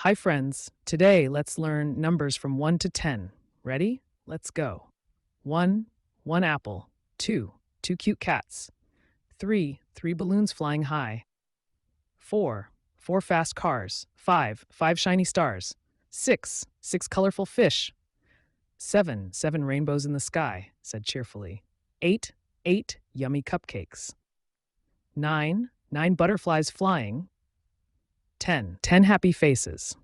Hi, friends. Today, let's learn numbers from 1 to 10. Ready? Let's go. 1, one apple. 2, two cute cats. 3, three balloons flying high. 4, four fast cars. 5, five shiny stars. 6, six colorful fish. 7, seven rainbows in the sky, said cheerfully. 8, eight yummy cupcakes. 9, nine butterflies flying. 10, 10 happy faces.